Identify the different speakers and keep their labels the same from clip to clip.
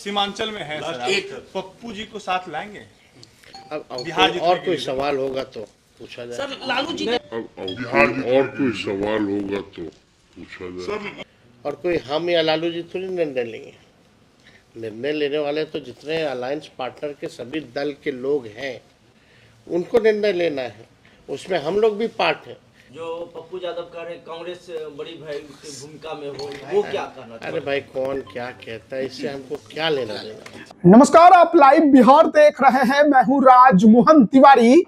Speaker 1: सीमांचल में है सर, एक पप्पू जी को साथ लाएंगे।
Speaker 2: अब
Speaker 1: बिहार
Speaker 2: और कोई सवाल होगा तो पूछा जाए।
Speaker 3: सर लालू जी
Speaker 4: और कोई सवाल होगा तो पूछा जाए।
Speaker 2: और कोई हम या लालू जी थोड़ी निर्णय लेंगे। निर्णय लेने वाले तो जितने अलायंस पार्टनर के सभी दल के लोग हैं उनको निर्णय लेना है, उसमें हम लोग भी पार्ट हैं।
Speaker 3: जो पप्पू यादव कह रहे हैं कांग्रेस बड़ी भाई की भूमिका में हो, वो क्या करना चाहिए?
Speaker 2: अरे भाई कौन क्या कहता है, इससे हमको क्या लेना देना।
Speaker 5: नमस्कार, आप लाइव बिहार देख रहे हैं। मैं हूं राजमोहन तिवारी।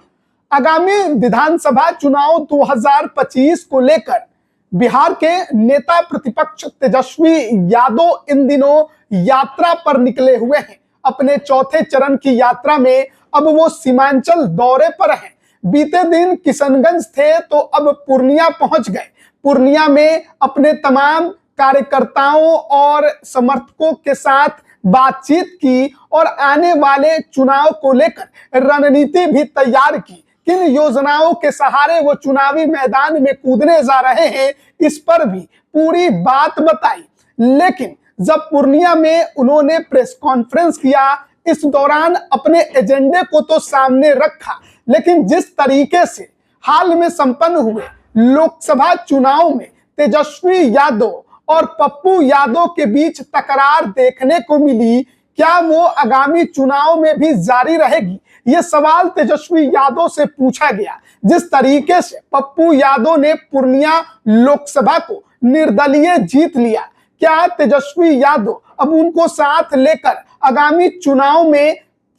Speaker 5: आगामी विधानसभा चुनाव 2025 को लेकर बिहार के नेता प्रतिपक्ष तेजस्वी यादव इन दिनों यात्रा पर निकले हुए हैं। अपने चौथे चरण की यात्रा में अब वो सीमांचल दौरे पर हैं। बीते दिन किशनगंज थे तो अब पूर्णिया पहुंच गए। पूर्णिया में अपने तमाम कार्यकर्ताओं और समर्थकों के साथ बातचीत की और आने वाले चुनाव को लेकर रणनीति भी तैयार की। किन योजनाओं के सहारे वो चुनावी मैदान में कूदने जा रहे हैं, इस पर भी पूरी बात बताई। लेकिन जब पूर्णिया में उन्होंने प्रेस कॉन्फ्रेंस किया, इस दौरान अपने एजेंडे को तो सामने रखा, लेकिन जिस तरीके से हाल में संपन्न हुए लोकसभा चुनाव में तेजस्वी यादव और पप्पू यादव के बीच तकरार देखने को मिली, क्या वो आगामी चुनाव में भी जारी रहेगी? ये सवाल तेजस्वी यादव से पूछा गया। जिस तरीके से पप्पू यादव ने पूर्णिया लोकसभा को निर्दलीय जीत लिया, क्या तेजस्वी यादव अब उनको साथ लेकर आगामी चुनाव में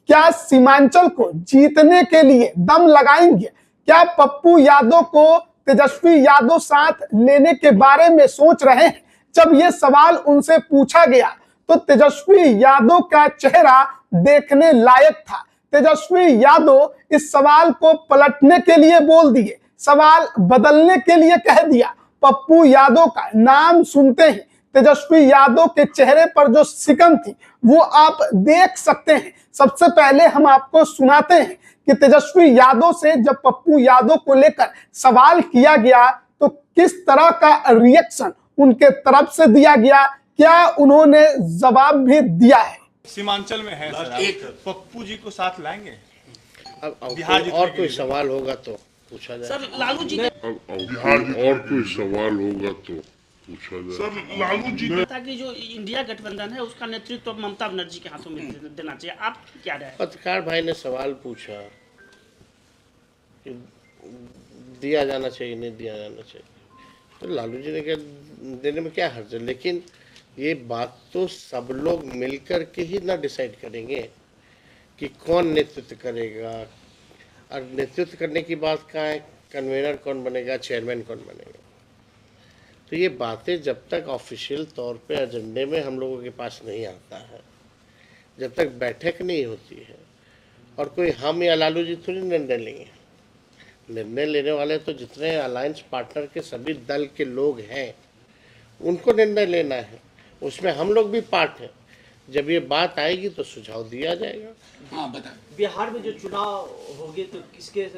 Speaker 5: क्या सीमांचल को जीतने के लिए दम लगाएंगे? क्या पप्पू यादव को तेजस्वी यादव साथ लेने के बारे में सोच रहे हैं? जब ये सवाल उनसे पूछा गया तो तेजस्वी यादव का चेहरा देखने लायक था। तेजस्वी यादव इस सवाल को पलटने के लिए बोल दिए, सवाल बदलने के लिए कह दिया। पप्पू यादव का नाम सुनते ही तेजस्वी यादव के चेहरे पर जो सिकन थी वो आप देख सकते हैं। सबसे पहले हम आपको सुनाते हैं कि तेजस्वी यादव से जब पप्पू यादव को लेकर सवाल किया गया तो किस तरह का रिएक्शन उनके तरफ से दिया गया, क्या उन्होंने जवाब भी दिया है।
Speaker 1: सीमांचल में है सर, एक पप्पू जी को साथ लाएंगे।
Speaker 2: अब
Speaker 1: बिहार
Speaker 2: और कोई सवाल होगा तो पूछा जाए।
Speaker 3: सर लालू जी
Speaker 4: और कोई सवाल होगा तो पूछा जाए। लालू जी
Speaker 3: था कि जो इंडिया गठबंधन है उसका नेतृत्व तो ममता बनर्जी के हाथों में देना चाहिए, आप क्या राय?
Speaker 2: पत्रकार भाई ने सवाल पूछा कि दिया जाना चाहिए नहीं दिया जाना चाहिए, तो लालू जी ने क्या देने में क्या हर्ज है। लेकिन ये बात तो सब लोग मिलकर के ही ना डिसाइड करेंगे कि कौन नेतृत्व करेगा, और नेतृत्व करने की बात कहाँ है, कन्वीनर कौन बनेगा, चेयरमैन कौन बनेगा। तो ये बातें जब तक ऑफिशियल तौर पे एजेंडे में हम लोगों के पास नहीं आता है, जब तक बैठक नहीं होती है, और कोई हम या लालू जी थोड़ी निर्णय लेंगे। निर्णय लेने वाले तो जितने अलायंस पार्टनर के सभी दल के लोग हैं उनको निर्णय लेना है, उसमें हम लोग भी पार्ट हैं। जब ये बात आएगी तो सुझाव दिया जाएगा।
Speaker 3: हाँ बता। बिहार में जो चुनाव होंगे तो किसके,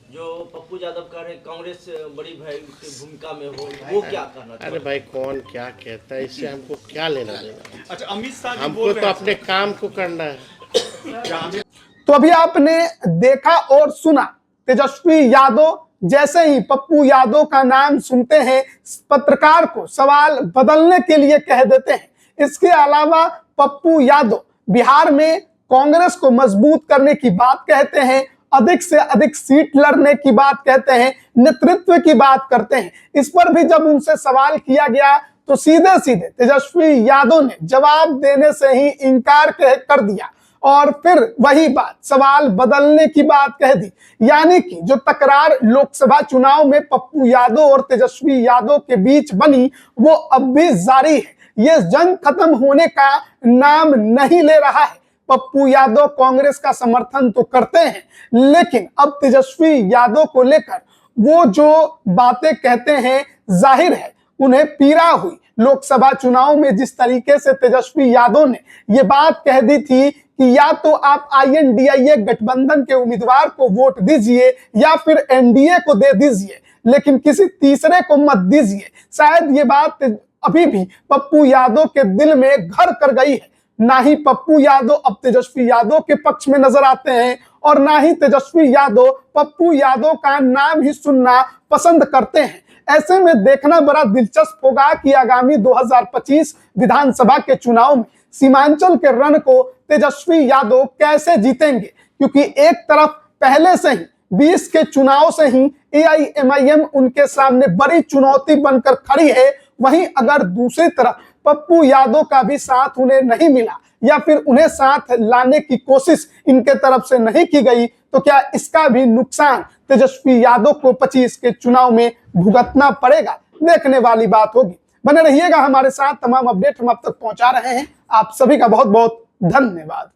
Speaker 3: जो पप्पू यादव कह रहे हैं कांग्रेस बड़ी भाई की भूमिका में हो, वो क्या करना चाहिए?
Speaker 2: अरे भाई कौन क्या कहता है, इससे हमको क्या लेना देना।
Speaker 1: अच्छा, अमित शाह जी
Speaker 2: हमको तो अपने काम को करना है।
Speaker 5: तो अभी आपने देखा और सुना, तेजस्वी यादव जैसे ही पप्पू यादव का नाम सुनते हैं पत्रकार को सवाल बदलने के लिए कह देते हैं। इसके अलावा पप्पू यादव बिहार में कांग्रेस को मजबूत करने की बात कहते हैं, अधिक से अधिक सीट लड़ने की बात कहते हैं, नेतृत्व की बात करते हैं। इस पर भी जब उनसे सवाल किया गया तो सीधे सीधे तेजस्वी यादव ने जवाब देने से ही इनकार कर दिया और फिर वही बात सवाल बदलने की बात कह दी। यानी कि जो तकरार लोकसभा चुनाव में पप्पू यादव और तेजस्वी यादव के बीच बनी वो अब भी जारी है। ये जंग खत्म होने का नाम नहीं ले रहा है। पप्पू यादव कांग्रेस का समर्थन तो करते हैं, लेकिन अब तेजस्वी यादव को लेकर वो जो बातें कहते हैं जाहिर है उन्हें पीड़ा हुई। लोकसभा चुनाव में जिस तरीके से तेजस्वी यादव ने ये बात कह दी थी कि या तो आप INDIA गठबंधन के उम्मीदवार को वोट दीजिए या फिर NDA को दे दीजिए, लेकिन किसी तीसरे को मत दीजिए। शायद ये बात अभी भी पप्पू यादव के दिल में घर कर गई है। ना ही पप्पू यादव अब तेजस्वी यादव के पक्ष में नजर आते हैं और ना ही तेजस्वी यादव पप्पू यादव का नाम ही सुनना पसंद करते हैं। ऐसे में देखना बड़ा दिलचस्प होगा कि आगामी 2025 विधानसभा के चुनाव में सीमांचल के रण को तेजस्वी यादव कैसे जीतेंगे, क्योंकि एक तरफ पहले से ही 20 के चुनाव से ही AIMIM उनके सामने बड़ी चुनौती बनकर खड़ी है। वहीं अगर दूसरी तरफ पप्पू यादव का भी साथ उन्हें नहीं मिला या फिर उन्हें साथ लाने की कोशिश इनके तरफ से नहीं की गई तो क्या इसका भी नुकसान तेजस्वी यादव को 25 के चुनाव में भुगतना पड़ेगा, देखने वाली बात होगी। बने रहिएगा हमारे साथ, तमाम अपडेट हम आप तक पहुंचा रहे हैं। आप सभी का बहुत बहुत धन्यवाद।